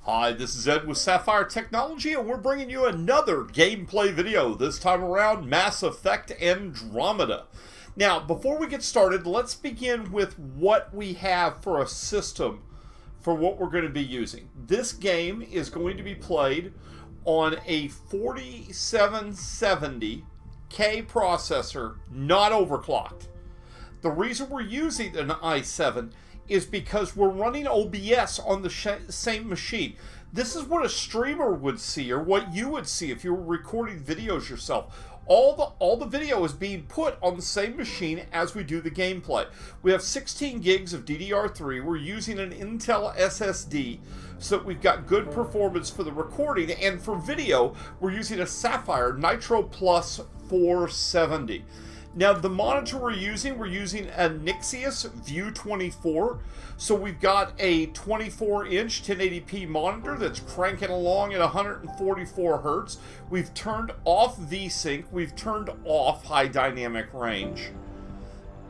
Hi, this is Ed with Sapphire Technology, and we're bringing you another gameplay video, this time around Mass Effect Andromeda. Now, before we get started, let's begin with what we have for a system for what we're going to be using. This game is going to be played on a 4770K processor, not overclocked. The reason we're using an i7 is because we're running OBS on the same machine. This is what a streamer would see, or what you would see if you were recording videos yourself. All the video is being put on the same machine as we do the gameplay. We have 16 gigs of DDR3. We're using an Intel SSD so that we've got good performance for the recording, and for video, we're using a SAPPHIRE Nitro Plus 470. Now, the monitor we're using a Nixius View 24. So we've got a 24-inch 1080p monitor that's cranking along at 144 Hertz. We've turned off VSync. We've turned off high dynamic range.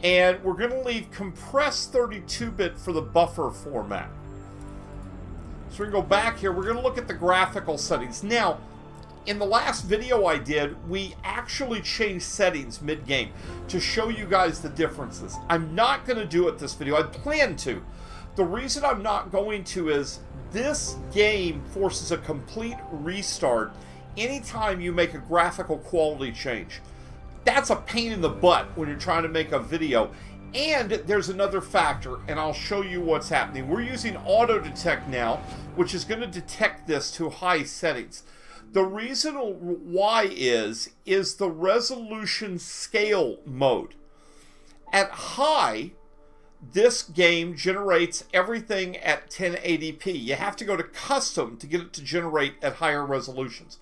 And we're going to leave compressed 32-bit for the buffer format. So we can go back here. We're going to look at the graphical settings. Now, in the last video I did, we actually changed settings mid-game to show you guys the differences. I'm not going to do it this video. I plan to. The reason I'm not going to is this game forces a complete restart anytime you make a graphical quality change. That's a pain in the butt when you're trying to make a video. And there's another factor, and I'll show you what's happening. We're using auto detect now, which is going to detect this to high settings. The reason why is the resolution scale mode. At high, this game generates everything at 1080p. You have to go to custom to get it to generate at higher resolutions.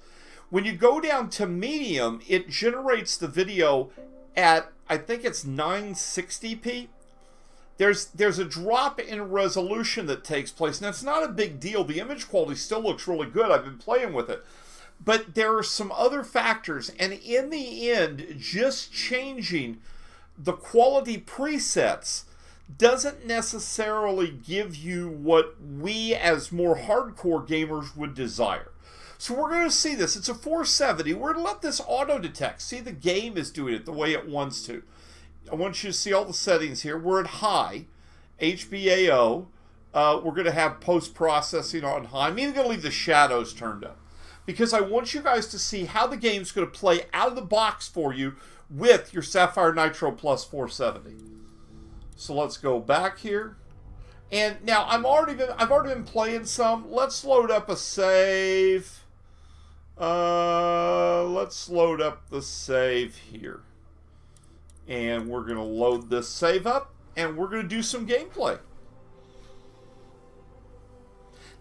When you go down to medium, it generates the video at, I think it's 960p. There's a drop in resolution that takes place, and that's not a big deal. The image quality still looks really good. I've been playing with it. But there are some other factors, and in the end, just changing the quality presets doesn't necessarily give you what we as more hardcore gamers would desire. So we're going to see this. It's a 470. We're going to let this auto detect. See, the game is doing it the way it wants to. I want you to see all the settings here. We're at high, HBAO. We're going to have post-processing on high. I'm even going to leave the shadows turned up, because I want you guys to see how the game's going to play out of the box for you with your SAPPHIRE Nitro Plus 470. So let's go back here. And now I've already been playing some. Let's load up a save. Let's load up the save here. And we're going to load this save up, and we're going to do some gameplay.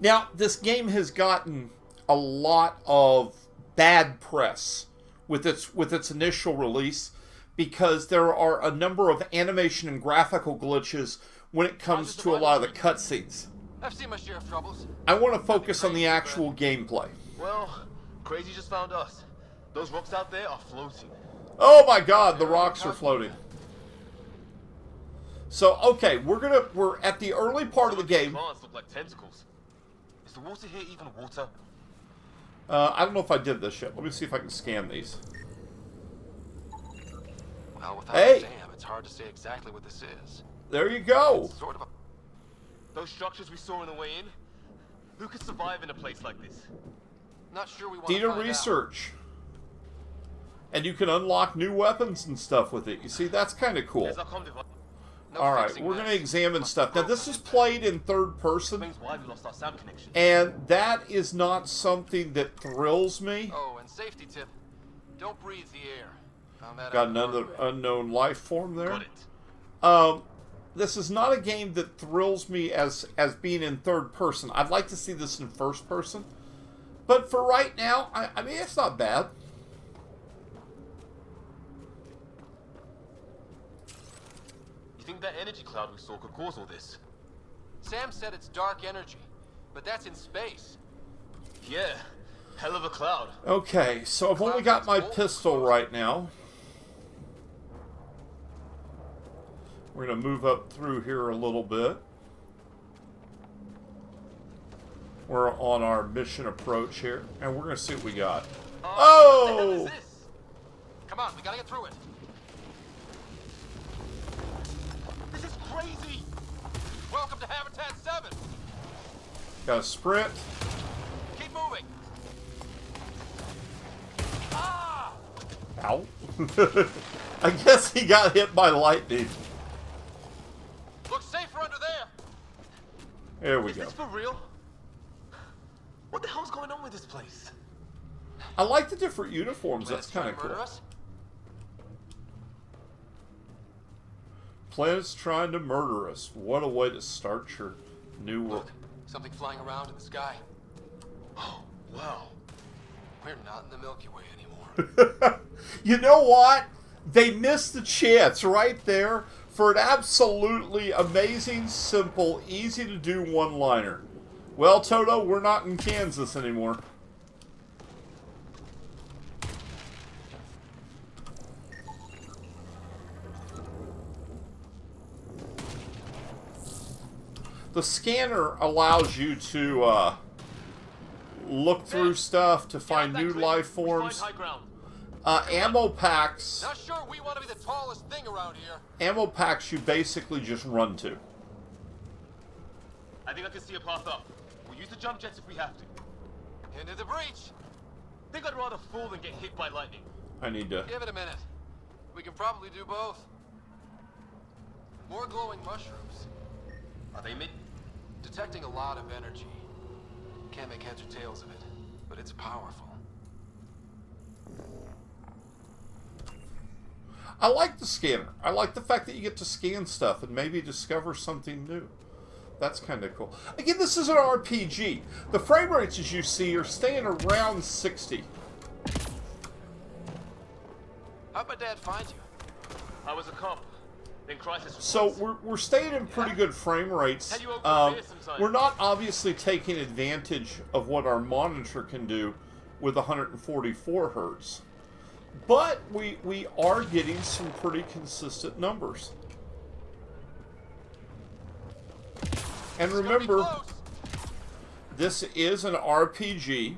Now, this game has gotten a lot of bad press with its initial release, because there are a number of animation and graphical glitches when it comes to a lot of the cutscenes. I've seen my share of troubles. I want to focus on the actual gameplay. Well, Crazy just found us. Those rocks out there are floating. Oh my God, the rocks are floating. So okay, we're at the early part of the game. Plants look like tentacles. Is the water here even water? I don't know if I did this yet. Let me see if I can scan these. Well, without a Sam, it's hard to say exactly what this is. There you go. It's sort of those structures we saw on the way in. Who could survive in a place like this? Not sure we want to Data find research. And you can unlock new weapons and stuff with it. You see, that's kind of cool. Alright, we're going to examine stuff. Now, this is played in third person, and that is not something that thrills me. Oh, and safety tip. Don't breathe the air. Got another unknown life form there. Got it. This is not a game that thrills me as being in third person. I'd like to see this in first person. But for right now, I mean, it's not bad. You think that energy cloud we saw could cause all this? Sam said it's dark energy, but that's in space. Yeah, hell of a cloud. Okay, so I've only got my pistol right now. We're going to move up through here a little bit. We're on our mission approach here, and we're gonna see what we got. What the hell is Oh! this? Come on, we gotta get through it. This is crazy. Welcome to Habitat 7. Got a sprint. Keep moving. Ah! Ow. I guess he got hit by lightning. Looks safer under there. There we Is go. this for real? What the hell's going on with this place? I like the different uniforms. That's Planet's trying kind of to murder cool. us? Planet's trying to murder us. What a way to start your new world. Look, something flying around in the sky. Oh, wow. We're not in the Milky Way anymore. You know what? They missed the chance right there for an absolutely amazing, simple, easy to do one-liner. Well, Toto, we're not in Kansas anymore. The scanner allows you to look through stuff to find new life forms. Ammo packs. Not sure we want to be the tallest thing around here. Ammo packs you basically just run to. I think I can see a path up. We'll use the jump jets if we have to. Into the breach. Think I'd rather fall than get hit by lightning. I need to... Give it a minute. We can probably do both. More glowing mushrooms. Are they detecting a lot of energy. Can't make heads or tails of it, but it's powerful. I like the scanner. I like the fact that you get to scan stuff and maybe discover something new. That's kind of cool. Again, this is an RPG. The frame rates, as you see, are staying around 60. How'd my dad find you? I was a cop. In crisis. So we're staying in pretty good frame rates. We're not obviously taking advantage of what our monitor can do with 144 hertz. But we are getting some pretty consistent numbers. And remember, this is an RPG,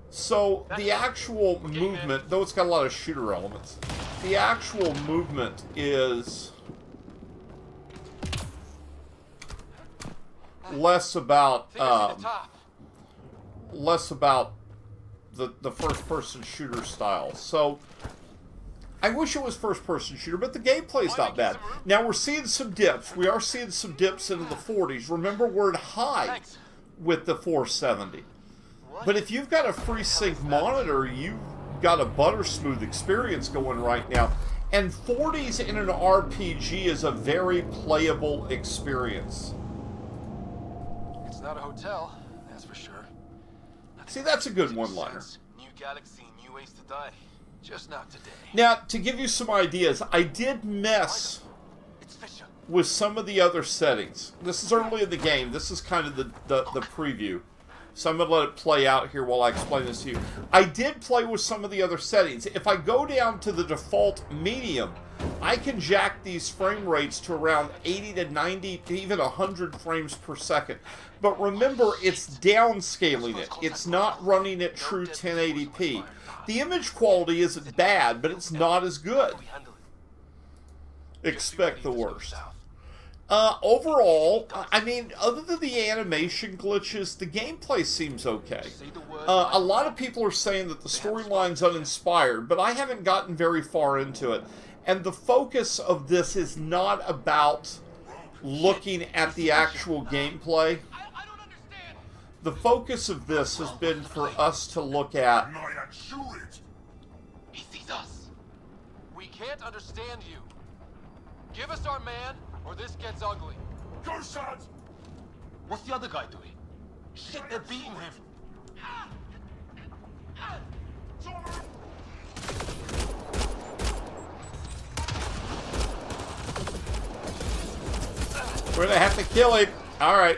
so the actual movement, though it's got a lot of shooter elements, the actual movement is less about the first-person shooter style. So I wish it was first-person shooter, but the gameplay's not bad. Now we're seeing some dips. We are seeing some dips into the 40s. Remember, we're at high with the 470. But if you've got a FreeSync monitor, you've got a butter smooth experience going right now. And 40s in an RPG is a very playable experience. It's not a hotel, that's for sure. See, that's a good one-liner. New galaxy, new ways to die. Just not today. Now, to give you some ideas, I did mess with some of the other settings. This is early in the game. This is kind of the preview. So I'm going to let it play out here while I explain this to you. I did play with some of the other settings. If I go down to the default medium, I can jack these frame rates to around 80 to 90 to even 100 frames per second. But remember, it's downscaling it. It's not running at true 1080p. The image quality isn't bad, but it's not as good. Expect the worst. Overall, I mean, other than the animation glitches, the gameplay seems okay. A lot of people are saying that the storyline's uninspired, but I haven't gotten very far into it. And the focus of this is not about looking at the actual gameplay. The focus of this has been for us to look at... He sees us. We can't understand you. Give us our man, or this gets ugly. Go, son! What's the other guy doing? Shit, they're beating him. We're gonna have to kill him. Alright.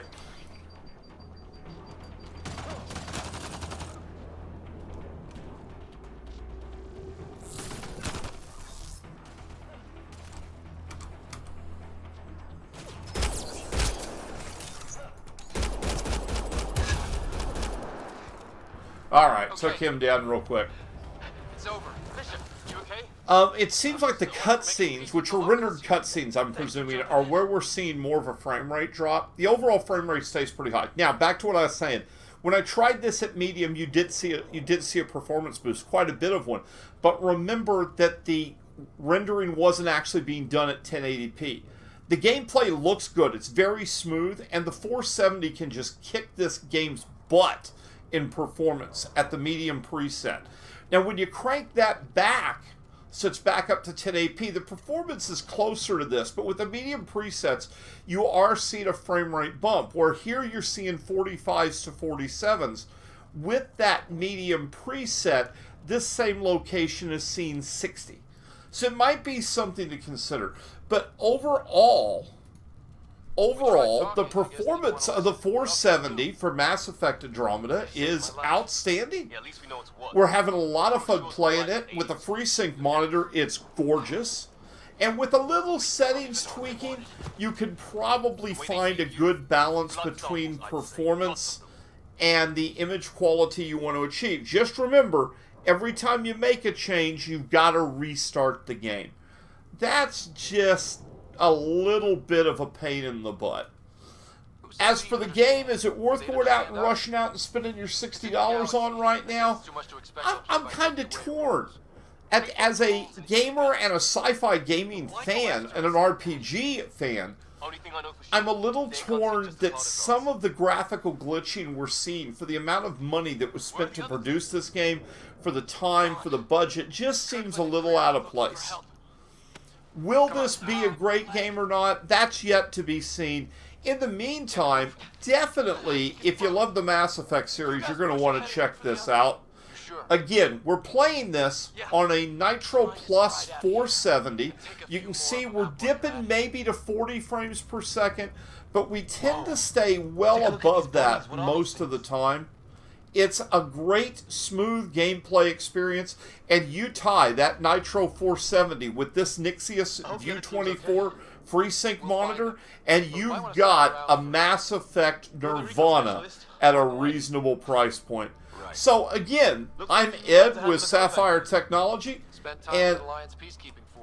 Alright, took him down real quick. It's over. Bishop, you okay? It seems like the cutscenes, which are rendered cutscenes, I'm presuming, are where we're seeing more of a frame rate drop. The overall frame rate stays pretty high. Now, back to what I was saying. When I tried this at medium, you did see a performance boost, quite a bit of one. But remember that the rendering wasn't actually being done at 1080p. The gameplay looks good. It's very smooth, and the 470 can just kick this game's butt in performance at the medium preset. Now, when you crank that back, so it's back up to 1080p, the performance is closer to this, but with the medium presets, you are seeing a frame rate bump, where here you're seeing 45s to 47s. With that medium preset, this same location is seeing 60. So it might be something to consider. But overall, the performance of the 470 for Mass Effect Andromeda is outstanding. We're having a lot of fun playing it. With a FreeSync monitor, it's gorgeous. And with a little settings tweaking, you can probably find a good balance between performance and the image quality you want to achieve. Just remember, every time you make a change, you've got to restart the game. That's just a little bit of a pain in the butt. As for the game, is it worth going out and rushing out and spending your $60 on right now? I'm kind of torn. As a gamer and a sci-fi gaming fan and an RPG fan, I'm a little torn that some of the graphical glitching we're seeing for the amount of money that was spent to produce this game, for the time, for the budget, just seems a little out of place. Will this be a great game or not? That's yet to be seen. In the meantime, definitely, if you love the Mass Effect series, you're going to want to check this out. Again, we're playing this on a Nitro Plus 470. You can see we're dipping maybe to 40 frames per second, but we tend to stay well above that most of the time. It's a great, smooth gameplay experience, and you tie that Nitro 470 with this Nixius View 24 FreeSync monitor, and you've got a Mass Effect Nirvana at a reasonable price point. So again, I'm Ed with Sapphire Technology, and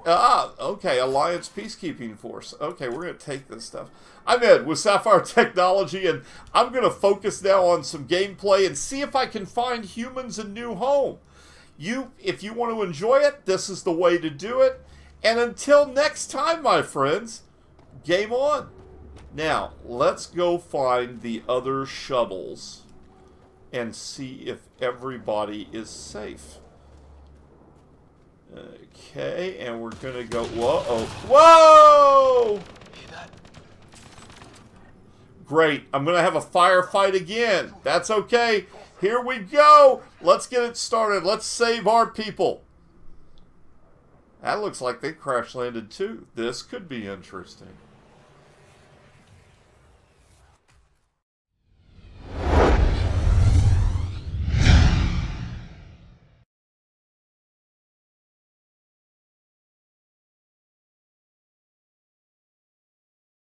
okay, Alliance Peacekeeping Force. Okay, we're going to take this stuff. I'm Ed with Sapphire Technology, and I'm going to focus now on some gameplay and see if I can find humans a new home. If you want to enjoy it, this is the way to do it. And until next time, my friends, game on. Now, let's go find the other shuttles and see if everybody is safe. Okay, and we're going to go... Whoa! Whoa! Great. I'm going to have a firefight again. That's okay. Here we go. Let's get it started. Let's save our people. That looks like they crash landed too. This could be interesting.